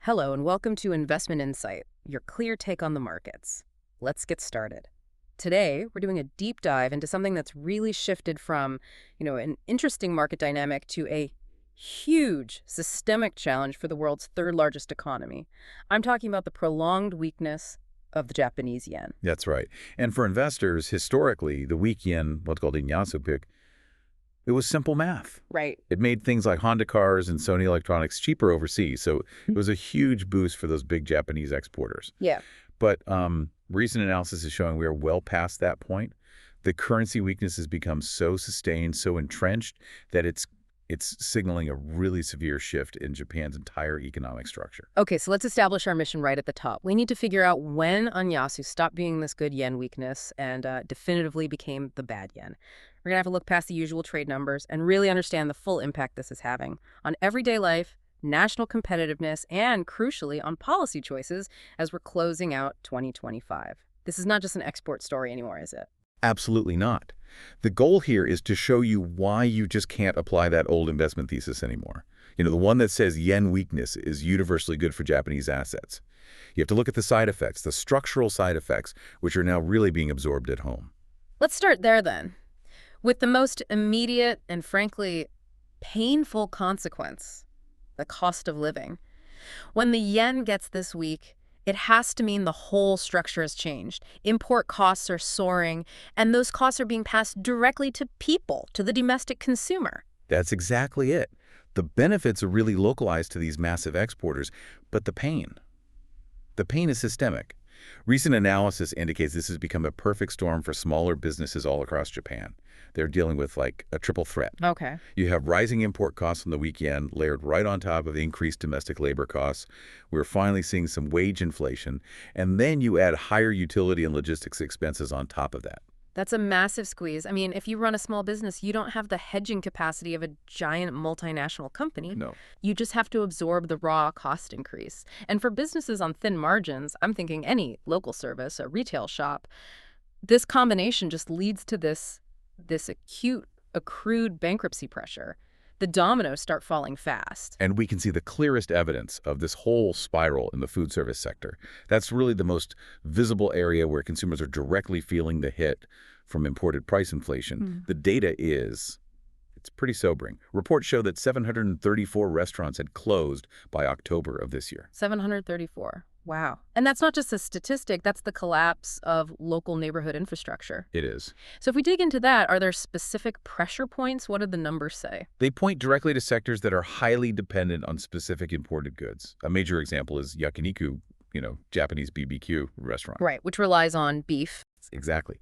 Hello and welcome to Investment Insight, your clear take on the markets. Let's get started. Today, we're doing a deep dive into something that's really shifted from, an interesting market dynamic to a huge systemic challenge for the world's third largest economy. I'm talking about the prolonged weakness of the Japanese yen. That's right. And for investors, historically, the weak yen, what's called inyasu pick, it was simple math. Right. It made things like Honda cars and Sony electronics cheaper overseas, so it was a huge boost for those big Japanese exporters. Yeah. But recent analysis is showing we are well past that point. The currency weakness has become so sustained, so entrenched, that it's signaling a really severe shift in Japan's entire economic structure. Okay, so let's establish our mission right at the top. We need to figure out when Anyasu stopped being this good yen weakness and definitively became the bad yen. We're going to have to look past the usual trade numbers and really understand the full impact this is having on everyday life, national competitiveness, and, crucially, on policy choices as we're closing out 2025. This is not just an export story anymore, is it? Absolutely not. The goal here is to show you why you just can't apply that old investment thesis anymore. The one that says yen weakness is universally good for Japanese assets. You have to look at the side effects, the structural side effects, which are now really being absorbed at home. Let's start there then, with the most immediate and, frankly, painful consequence, the cost of living. When the yen gets this weak, it has to mean the whole structure has changed. Import costs are soaring, and those costs are being passed directly to people, to the domestic consumer. That's exactly it. The benefits are really localized to these massive exporters, but the pain is systemic. Recent analysis indicates this has become a perfect storm for smaller businesses all across Japan. They're dealing with like a triple threat. Okay. You have rising import costs from the weak yen layered right on top of increased domestic labor costs. We're finally seeing some wage inflation. And then you add higher utility and logistics expenses on top of that. That's a massive squeeze. I mean, if you run a small business, you don't have the hedging capacity of a giant multinational company. No. You just have to absorb the raw cost increase. And for businesses on thin margins, I'm thinking any local service, a retail shop, this combination just leads to this acute, accrued bankruptcy pressure. The dominoes start falling fast. And we can see the clearest evidence of this whole spiral in the food service sector. That's really the most visible area where consumers are directly feeling the hit from imported price inflation. The data it's pretty sobering. Reports show that 734 restaurants had closed by October of this year. 734. Wow. And that's not just a statistic, that's the collapse of local neighborhood infrastructure. It is. So if we dig into that, are there specific pressure points? What do the numbers say? They point directly to sectors that are highly dependent on specific imported goods. A major example is yakiniku, Japanese BBQ restaurant. Right, which relies on beef. Exactly.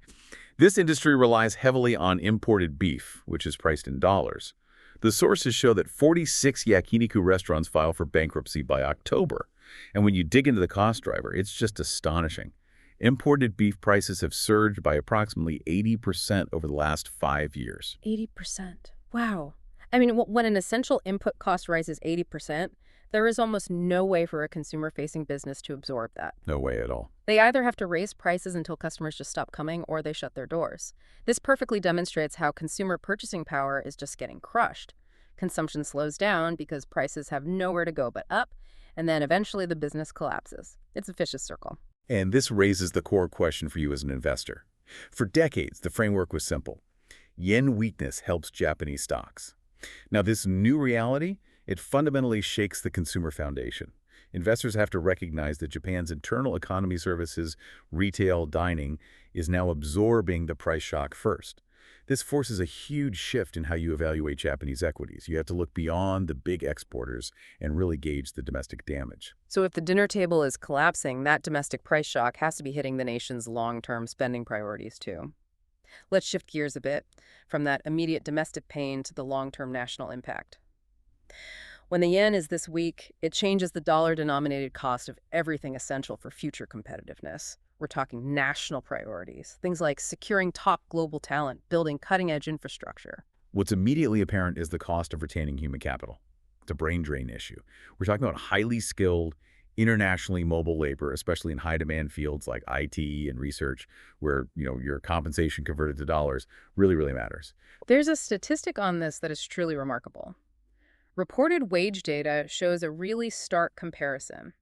This industry relies heavily on imported beef, which is priced in dollars. The sources show that 46 yakiniku restaurants file for bankruptcy by October. And when you dig into the cost driver, it's just astonishing. Imported beef prices have surged by approximately 80% over the last 5 years. 80%. Wow. I mean, when an essential input cost rises 80%, there is almost no way for a consumer-facing business to absorb that. No way at all. They either have to raise prices until customers just stop coming or they shut their doors. This perfectly demonstrates how consumer purchasing power is just getting crushed. Consumption slows down because prices have nowhere to go but up, and then eventually the business collapses. It's a vicious circle. And this raises the core question for you as an investor. For decades, the framework was simple. Yen weakness helps Japanese stocks. Now, this new reality, it fundamentally shakes the consumer foundation. Investors have to recognize that Japan's internal economy services, retail, dining, is now absorbing the price shock first. This forces a huge shift in how you evaluate Japanese equities. You have to look beyond the big exporters and really gauge the domestic damage. So if the dinner table is collapsing, that domestic price shock has to be hitting the nation's long-term spending priorities too. Let's shift gears a bit from that immediate domestic pain to the long-term national impact. When the yen is this weak, it changes the dollar-denominated cost of everything essential for future competitiveness. We're talking national priorities, things like securing top global talent, building cutting-edge infrastructure. What's immediately apparent is the cost of retaining human capital. It's a brain drain issue. We're talking about highly skilled, internationally mobile labor, especially in high-demand fields like IT and research, where your compensation converted to dollars really, really matters. There's a statistic on this that is truly remarkable. Reported wage data shows a really stark comparison.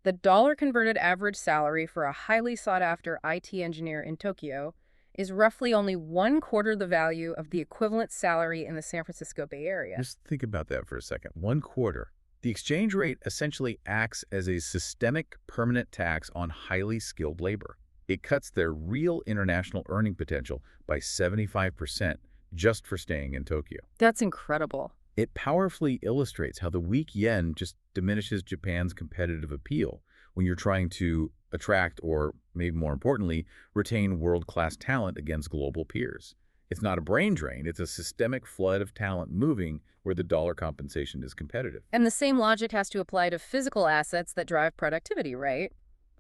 The dollar-converted average salary for a highly sought-after IT engineer in Tokyo is roughly only one quarter the value of the equivalent salary in the San Francisco Bay Area. Just think about that for a second. One quarter. The exchange rate essentially acts as a systemic permanent tax on highly skilled labor. It cuts their real international earning potential by 75% just for staying in Tokyo. That's incredible. It powerfully illustrates how the weak yen just diminishes Japan's competitive appeal when you're trying to attract or, maybe more importantly, retain world-class talent against global peers. It's not a brain drain, it's a systemic flood of talent moving where the dollar compensation is competitive. And the same logic has to apply to physical assets that drive productivity, right?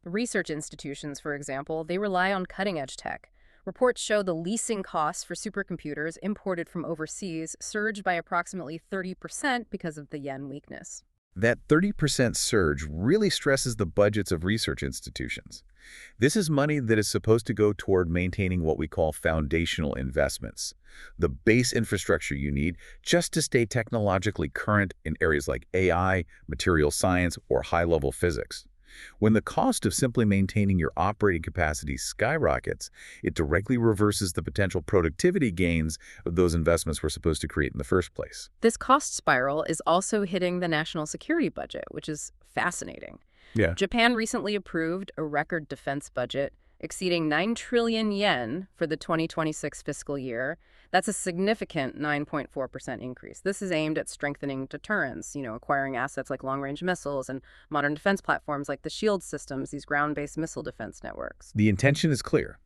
Research institutions, for example, they rely on cutting-edge tech. Reports show the leasing costs for supercomputers imported from overseas surged by approximately 30% because of the yen weakness. That 30% surge really stresses the budgets of research institutions. This is money that is supposed to go toward maintaining what we call foundational investments, the base infrastructure you need just to stay technologically current in areas like AI, material science, or high-level physics. When the cost of simply maintaining your operating capacity skyrockets, it directly reverses the potential productivity gains of those investments were supposed to create in the first place. This cost spiral is also hitting the national security budget, which is fascinating. Yeah. Japan recently approved a record defense budget exceeding 9 trillion yen for the 2026 fiscal year. That's a significant 9.4% increase. This is aimed at strengthening deterrence, acquiring assets like long-range missiles and modern defense platforms like the SHIELD systems, these ground-based missile defense networks. The intention is clear.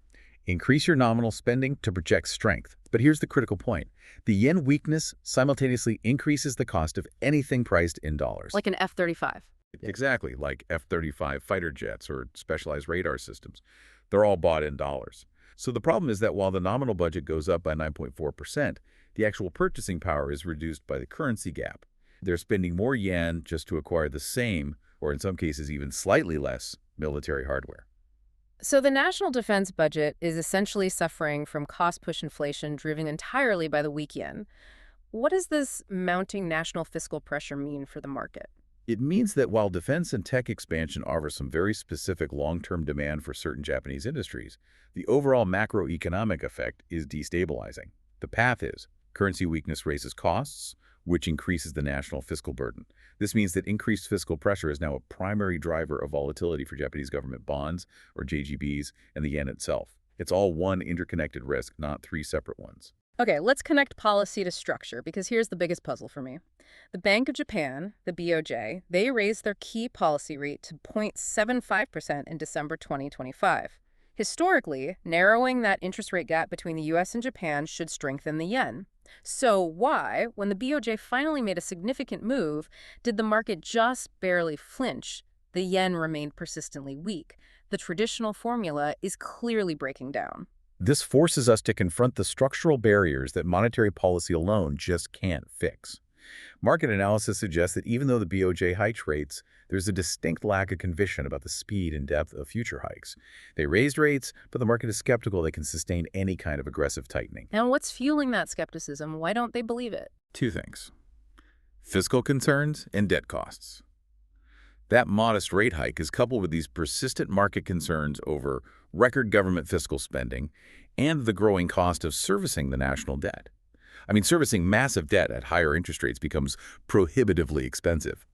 Increase your nominal spending to project strength. But here's the critical point. The yen weakness simultaneously increases the cost of anything priced in dollars. Like an F-35. Exactly, like F-35 fighter jets or specialized radar systems. They're all bought in dollars. So the problem is that while the nominal budget goes up by 9.4%, the actual purchasing power is reduced by the currency gap. They're spending more yen just to acquire the same, or in some cases even slightly less, military hardware. So the national defense budget is essentially suffering from cost-push inflation driven entirely by the weak yen. What does this mounting national fiscal pressure mean for the market? It means that while defense and tech expansion offer some very specific long-term demand for certain Japanese industries, the overall macroeconomic effect is destabilizing. The path is currency weakness raises costs, which increases the national fiscal burden. This means that increased fiscal pressure is now a primary driver of volatility for Japanese government bonds, or JGBs, and the yen itself. It's all one interconnected risk, not three separate ones. Okay, let's connect policy to structure, because here's the biggest puzzle for me. The Bank of Japan, the BOJ, they raised their key policy rate to 0.75% in December 2025. Historically, narrowing that interest rate gap between the US and Japan should strengthen the yen. So why, when the BOJ finally made a significant move, did the market just barely flinch? The yen remained persistently weak. The traditional formula is clearly breaking down. This forces us to confront the structural barriers that monetary policy alone just can't fix. Market analysis suggests that even though the BOJ hikes rates, there's a distinct lack of conviction about the speed and depth of future hikes. They raised rates, but the market is skeptical they can sustain any kind of aggressive tightening. And what's fueling that skepticism? Why don't they believe it? Two things: fiscal concerns and debt costs. That modest rate hike is coupled with these persistent market concerns over record government fiscal spending and the growing cost of servicing the national debt. I mean, servicing massive debt at higher interest rates becomes prohibitively expensive.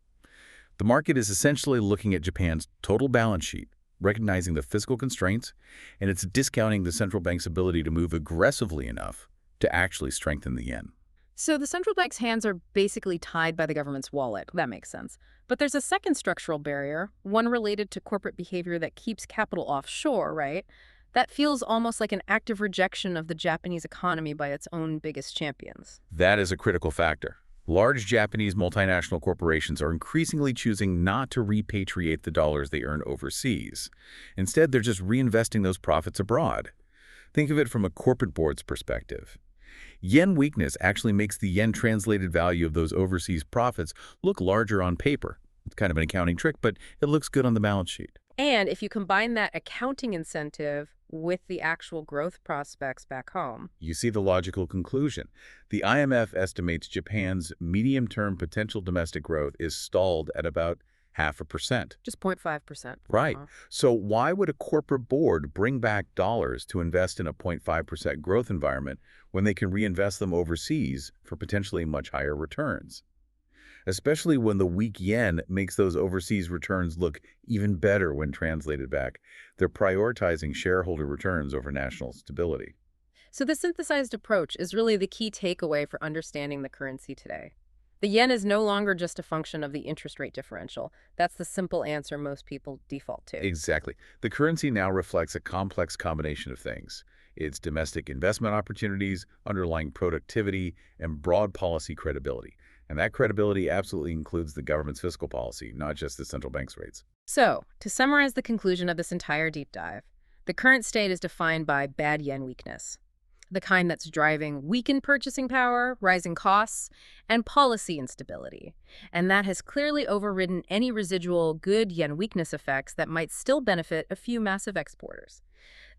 The market is essentially looking at Japan's total balance sheet, recognizing the fiscal constraints, and it's discounting the central bank's ability to move aggressively enough to actually strengthen the yen. So the central bank's hands are basically tied by the government's wallet. That makes sense. But there's a second structural barrier, one related to corporate behavior that keeps capital offshore, right? That feels almost like an active rejection of the Japanese economy by its own biggest champions. That is a critical factor. Large Japanese multinational corporations are increasingly choosing not to repatriate the dollars they earn overseas. Instead, they're just reinvesting those profits abroad. Think of it from a corporate board's perspective. Yen weakness actually makes the yen-translated value of those overseas profits look larger on paper. It's kind of an accounting trick, but it looks good on the balance sheet. And if you combine that accounting incentive with the actual growth prospects back home. You see the logical conclusion. The IMF estimates Japan's medium-term potential domestic growth is stalled at about 0.5%. Just 0.5%. Right. So why would a corporate board bring back dollars to invest in a 0.5% growth environment when they can reinvest them overseas for potentially much higher returns? Especially when the weak yen makes those overseas returns look even better when translated back. They're prioritizing shareholder returns over national stability. So the synthesized approach is really the key takeaway for understanding the currency today. The yen is no longer just a function of the interest rate differential. That's the simple answer most people default to. Exactly. The currency now reflects a complex combination of things. Its domestic investment opportunities, underlying productivity, and broad policy credibility. And that credibility absolutely includes the government's fiscal policy, not just the central bank's rates. So, to summarize the conclusion of this entire deep dive, the current state is defined by bad yen weakness, the kind that's driving weakened purchasing power, rising costs, and policy instability. And that has clearly overridden any residual good yen weakness effects that might still benefit a few massive exporters.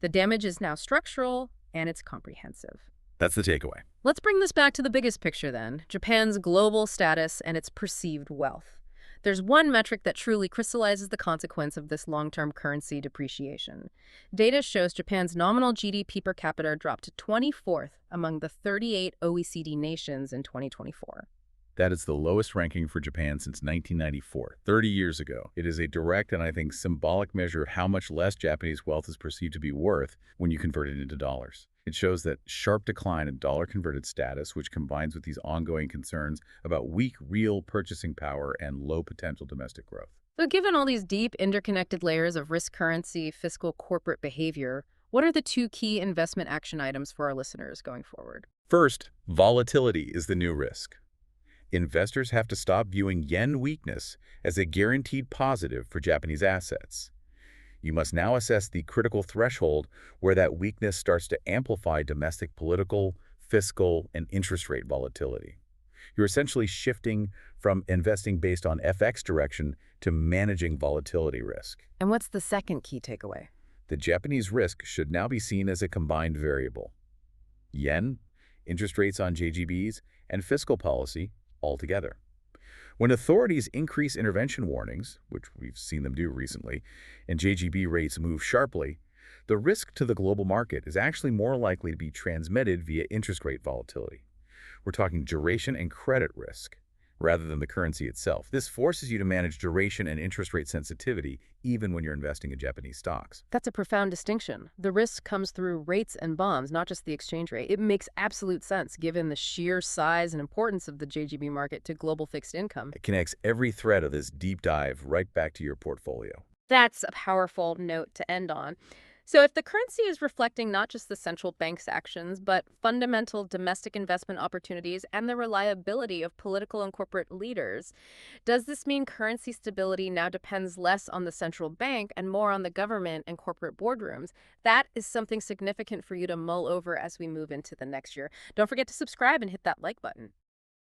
The damage is now structural, and it's comprehensive. That's the takeaway. Let's bring this back to the biggest picture then, Japan's global status and its perceived wealth. There's one metric that truly crystallizes the consequence of this long-term currency depreciation. Data shows Japan's nominal GDP per capita dropped to 24th among the 38 OECD nations in 2024. That is the lowest ranking for Japan since 1994, 30 years ago. It is a direct and I think symbolic measure of how much less Japanese wealth is perceived to be worth when you convert it into dollars. It shows that sharp decline in dollar-converted status, which combines with these ongoing concerns about weak real purchasing power and low potential domestic growth. So given all these deep, interconnected layers of risk currency, fiscal, corporate behavior, what are the two key investment action items for our listeners going forward? First, volatility is the new risk. Investors have to stop viewing yen weakness as a guaranteed positive for Japanese assets. You must now assess the critical threshold where that weakness starts to amplify domestic political, fiscal, and interest rate volatility. You're essentially shifting from investing based on FX direction to managing volatility risk. And what's the second key takeaway? The Japanese risk should now be seen as a combined variable. Yen, interest rates on JGBs, and fiscal policy all together. When authorities increase intervention warnings, which we've seen them do recently, and JGB rates move sharply, the risk to the global market is actually more likely to be transmitted via interest rate volatility. We're talking duration and credit risk, rather than the currency itself. This forces you to manage duration and interest rate sensitivity even when you're investing in Japanese stocks. That's a profound distinction. The risk comes through rates and bonds, not just the exchange rate. It makes absolute sense given the sheer size and importance of the JGB market to global fixed income. It connects every thread of this deep dive right back to your portfolio. That's a powerful note to end on. So if the currency is reflecting not just the central bank's actions, but fundamental domestic investment opportunities and the reliability of political and corporate leaders, does this mean currency stability now depends less on the central bank and more on the government and corporate boardrooms? That is something significant for you to mull over as we move into the next year. Don't forget to subscribe and hit that like button.